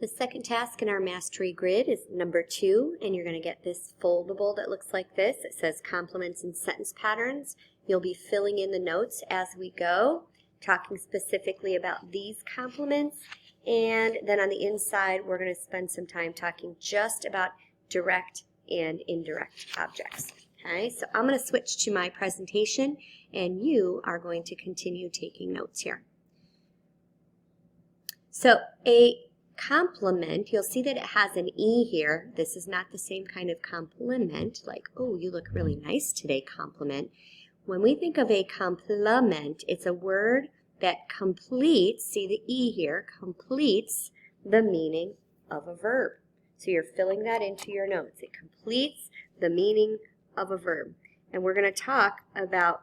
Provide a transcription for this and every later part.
The second task in our mastery grid is number 2, and you're going to get this foldable that looks like this. It says complements and sentence patterns. You'll be filling in the notes as we go, talking specifically about these complements, and then on the inside we're going to spend some time talking just about direct and indirect objects. Okay, so I'm going to switch to my presentation, and you are going to continue taking notes here. So a complement, you'll see that it has an E here. This is not the same kind of compliment, like, oh, you look really nice today, compliment. When we think of a complement, it's a word that completes, see the E here, completes the meaning of a verb. So you're filling that into your notes. It completes the meaning of a verb. And we're going to talk about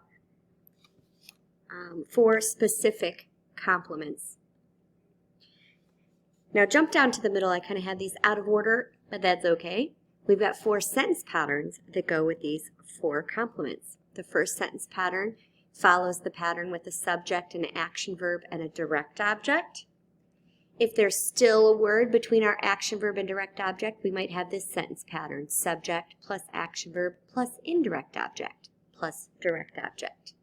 4 specific complements. Now jump down to the middle. I kind of had these out of order, but that's okay. We've got 4 sentence patterns that go with these 4 complements. The first sentence pattern follows the pattern with a subject, an action verb, and a direct object. If there's still a word between our action verb and direct object, we might have this sentence pattern, subject plus action verb plus indirect object plus direct object.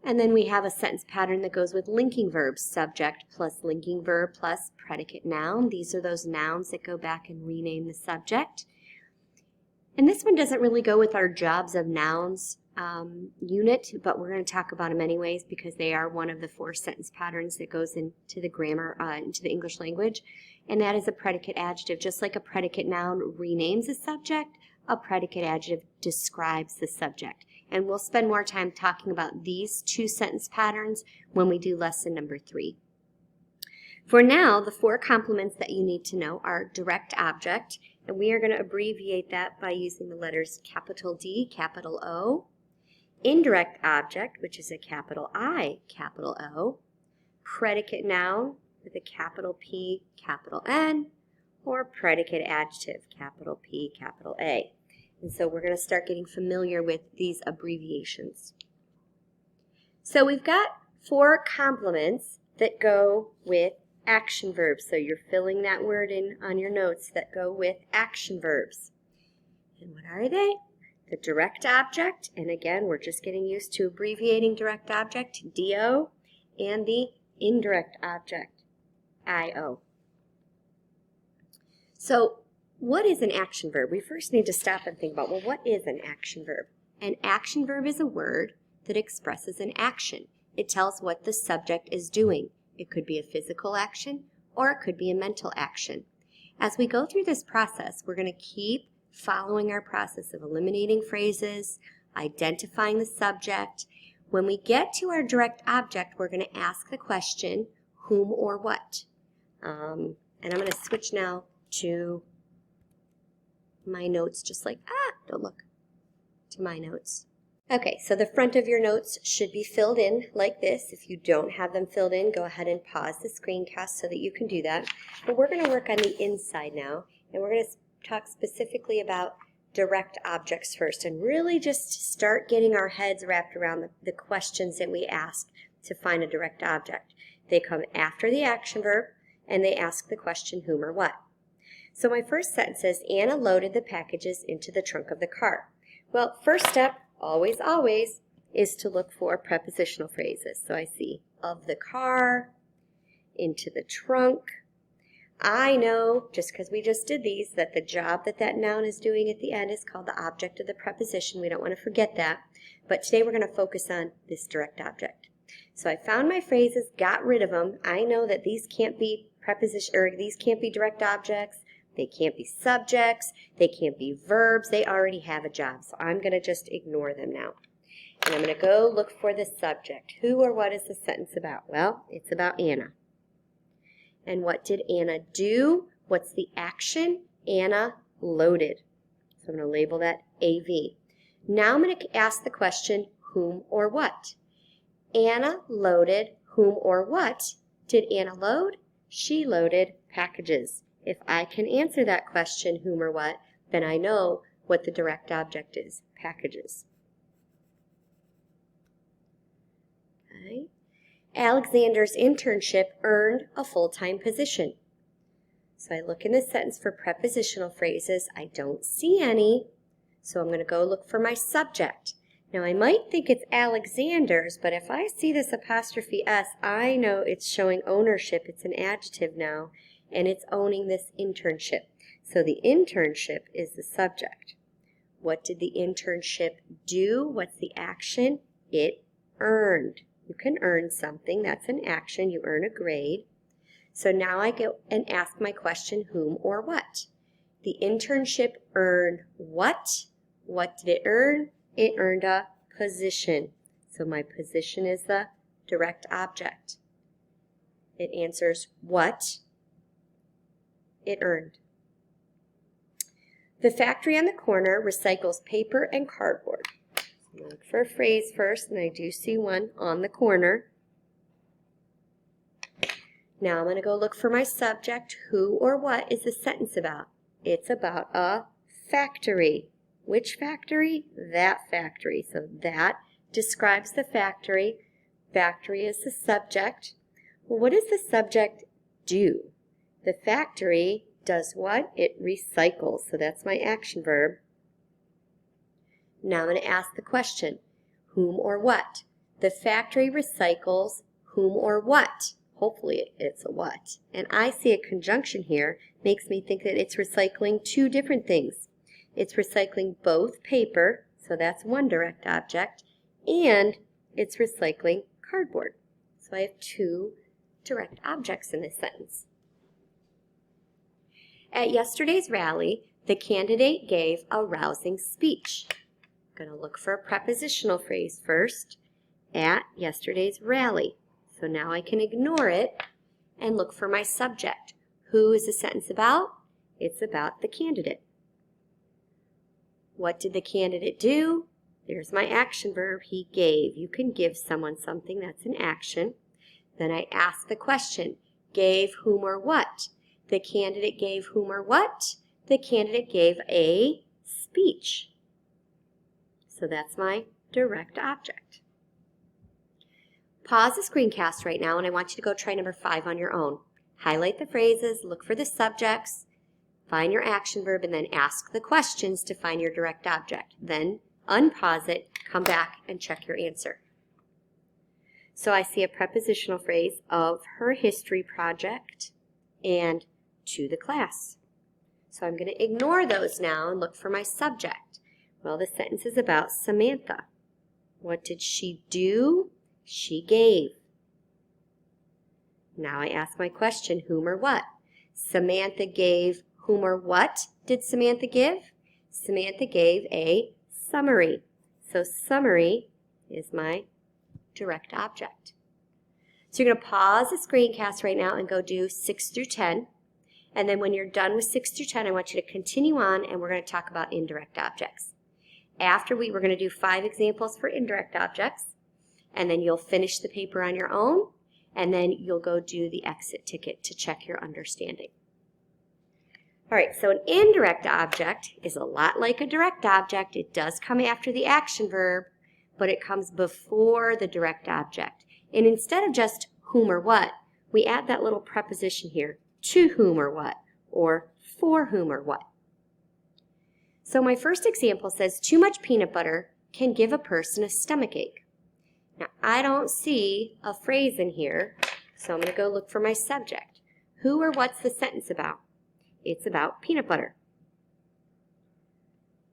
And then we have a sentence pattern that goes with linking verbs, subject plus linking verb plus predicate noun. These are those nouns that go back and rename the subject. And this one doesn't really go with our jobs of nouns unit, but we're going to talk about them anyways because they are one of the 4 sentence patterns that goes into the grammar, into the English language. And that is a predicate adjective. Just like a predicate noun renames a subject, a predicate adjective describes the subject. And we'll spend more time talking about these 2 sentence patterns when we do lesson number 3. For now, the 4 complements that you need to know are direct object, and we are going to abbreviate that by using the letters capital D, capital O, indirect object, which is a capital I, capital O, predicate noun with a capital P, capital N, or predicate adjective, capital P, capital A. And so we're going to start getting familiar with these abbreviations. So we've got 4 complements that go with action verbs. So you're filling that word in on your notes that go with action verbs. And what are they? The direct object, and again, we're just getting used to abbreviating direct object, DO, and the indirect object, IO. So what is an action verb? We first need to stop and think about, well, what is an action verb? An action verb is a word that expresses an action. It tells what the subject is doing. It could be a physical action or it could be a mental action. As we go through this process, we're going to keep following our process of eliminating phrases, identifying the subject. When we get to our direct object, we're going to ask the question, whom or what? And I'm going to switch now to my notes, just like, don't look, to my notes. Okay, so the front of your notes should be filled in like this. If you don't have them filled in, go ahead and pause the screencast so that you can do that. But we're going to work on the inside now, and we're going to talk specifically about direct objects first, and really just start getting our heads wrapped around the questions that we ask to find a direct object. They come after the action verb, and they ask the question whom or what. So my first sentence says, Anna loaded the packages into the trunk of the car. Well, first step, always, always, is to look for prepositional phrases. So I see of the car, into the trunk. I know, just because we just did these, that the job that that noun is doing at the end is called the object of the preposition. We don't want to forget that. But today we're going to focus on this direct object. So I found my phrases, got rid of them. I know that these can't be preposition, or these can't be direct objects. They can't be subjects. They can't be verbs. They already have a job. So I'm going to just ignore them now. And I'm going to go look for the subject. Who or what is the sentence about? Well, it's about Anna. And what did Anna do? What's the action? Anna loaded. So I'm going to label that AV. Now I'm going to ask the question, whom or what? Anna loaded whom or what? Did Anna load? She loaded packages. If I can answer that question, whom or what, then I know what the direct object is, packages. Okay. Alexander's internship earned a full-time position. So I look in the sentence for prepositional phrases. I don't see any, so I'm going to go look for my subject. Now I might think it's Alexander's, but if I see this apostrophe S, I know it's showing ownership. It's an adjective now, and it's owning this internship. So the internship is the subject. What did the internship do? What's the action? It earned. You can earn something. That's an action. You earn a grade. So now I go and ask my question, whom or what? The internship earned what? What did it earn? It earned a position. So my position is the direct object. It answers what it earned. The factory on the corner recycles paper and cardboard. So I'm going to look for a phrase first, and I do see one on the corner. Now I'm going to go look for my subject. Who or what is the sentence about? It's about a factory. Which factory? That factory. So that describes the factory. Factory is the subject. Well, what does the subject do? The factory does what? It recycles. So that's my action verb. Now I'm going to ask the question, whom or what? The factory recycles whom or what? Hopefully it's a what. And I see a conjunction here, makes me think that it's recycling two different things. It's recycling both paper, so that's one direct object, and it's recycling cardboard. So I have two direct objects in this sentence. At yesterday's rally, the candidate gave a rousing speech. I'm going to look for a prepositional phrase first. At yesterday's rally. So now I can ignore it and look for my subject. Who is the sentence about? It's about the candidate. What did the candidate do? There's my action verb, he gave. You can give someone something, that's an action. Then I ask the question, gave whom or what? The candidate gave whom or what? The candidate gave a speech. So that's my direct object. Pause the screencast right now, and I want you to go try number 5 on your own. Highlight the phrases, look for the subjects, find your action verb, and then ask the questions to find your direct object. Then unpause it, come back, and check your answer. So I see a prepositional phrase of her history project and to the class. So I'm going to ignore those now and look for my subject. Well, the sentence is about Samantha. What did she do? She gave. Now I ask my question, whom or what? Samantha gave whom or what did Samantha give? Samantha gave a summary. So summary is my direct object. So you're going to pause the screencast right now and go do 6 through 10. And then when you're done with 6 through 10, I want you to continue on, and we're going to talk about indirect objects. After we're going to do 5 examples for indirect objects, and then you'll finish the paper on your own, and then you'll go do the exit ticket to check your understanding. All right, so an indirect object is a lot like a direct object. It does come after the action verb, but it comes before the direct object. And instead of just whom or what, we add that little preposition here, to whom or what, or for whom or what. So my first example says, too much peanut butter can give a person a stomachache. Now, I don't see a phrase in here, so I'm going to go look for my subject. Who or what's the sentence about? It's about peanut butter.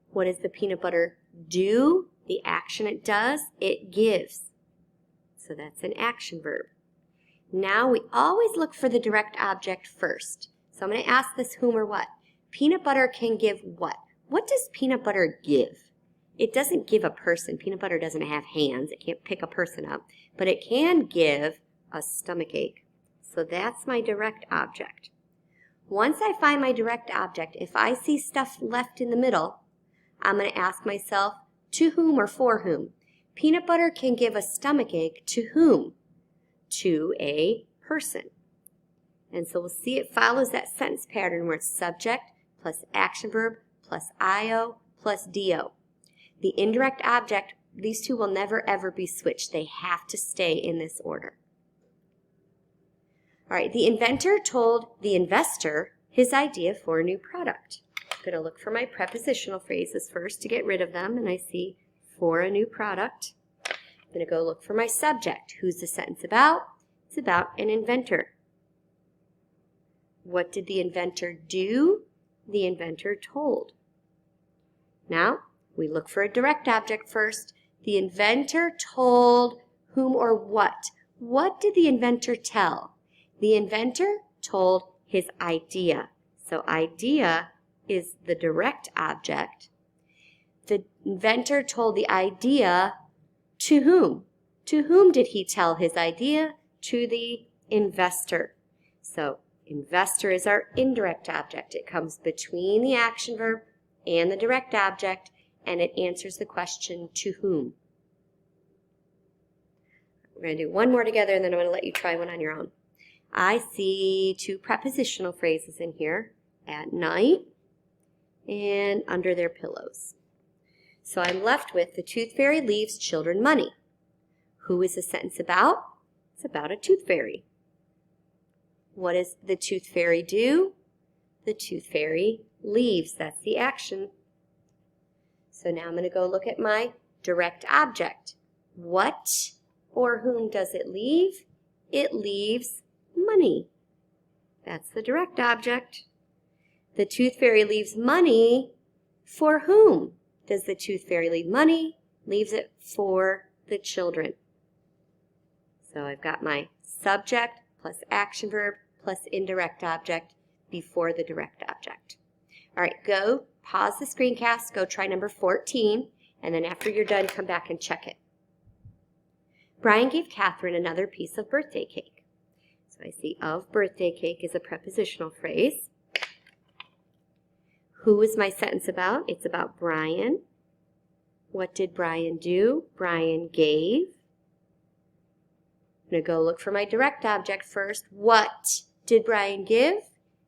What does the peanut butter do? The action it does, it gives. So that's an action verb. Now we always look for the direct object first. So I'm going to ask this whom or what. Peanut butter can give what? What does peanut butter give? It doesn't give a person. Peanut butter doesn't have hands. It can't pick a person up. But it can give a stomachache. So that's my direct object. Once I find my direct object, if I see stuff left in the middle, I'm going to ask myself, to whom or for whom? Peanut butter can give a stomachache to whom? To a person. And so we'll see it follows that sentence pattern where it's subject plus action verb plus io plus do. The indirect object, these two will never ever be switched. They have to stay in this order. All right, the inventor told the investor his idea for a new product. I'm going to look for my prepositional phrases first to get rid of them, and I see for a new product. I'm going to go look for my subject. Who's the sentence about? It's about an inventor. What did the inventor do? The inventor told. Now, we look for a direct object first. The inventor told whom or what? What did the inventor tell? The inventor told his idea. So idea is the direct object. The inventor told the idea to whom? To whom did he tell his idea? To the investor. So investor is our indirect object. It comes between the action verb and the direct object, and it answers the question, to whom? We're going to do one more together, and then I'm going to let you try one on your own. I see two prepositional phrases in here, at night and under their pillows. So I'm left with the tooth fairy leaves children money. Who is the sentence about? It's about a tooth fairy. What does the tooth fairy do? The tooth fairy leaves. That's the action. So now I'm going to go look at my direct object. What or whom does it leave? It leaves money. That's the direct object. The tooth fairy leaves money for whom? Does the tooth fairy leave money? Leaves it for the children. So I've got my subject plus action verb plus indirect object before the direct object. All right, go pause the screencast, go try number 14, and then after you're done, come back and check it. Brian gave Catherine another piece of birthday cake. So I see of birthday cake is a prepositional phrase. Who is my sentence about? It's about Brian. What did Brian do? Brian gave. I'm going to go look for my direct object first. What did Brian give?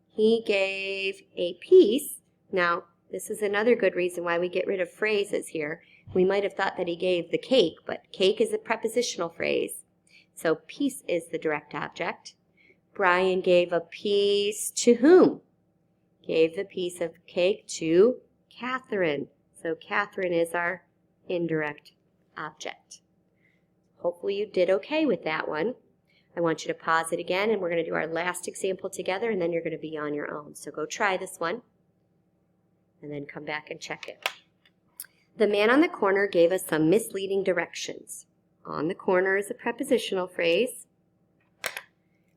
He gave a piece. Now, this is another good reason why we get rid of phrases here. We might have thought that he gave the cake, but cake is a prepositional phrase. So piece is the direct object. Brian gave a piece to whom? Gave the piece of cake to Catherine. So Catherine is our indirect object. Hopefully you did okay with that one. I want you to pause it again, and we're going to do our last example together, and then you're going to be on your own. So go try this one, and then come back and check it. The man on the corner gave us some misleading directions. On the corner is a prepositional phrase.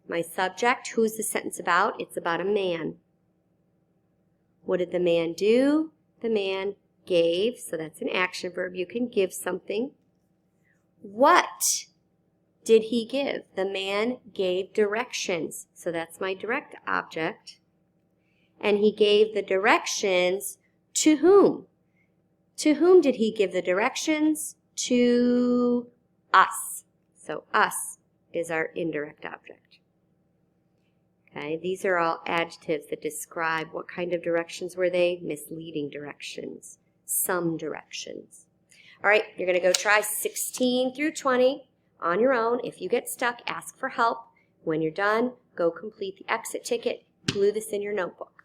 My subject, who's the sentence about? It's about a man. What did the man do? The man gave, so that's an action verb. You can give something. What did he give? The man gave directions, so that's my direct object. And he gave the directions to whom? To whom did he give the directions? To us. So us is our indirect object. Okay, these are all adjectives that describe what kind of directions were they? Misleading directions, some directions. All right, you're going to go try 16 through 20 on your own. If you get stuck, ask for help. When you're done, go complete the exit ticket. Glue this in your notebook.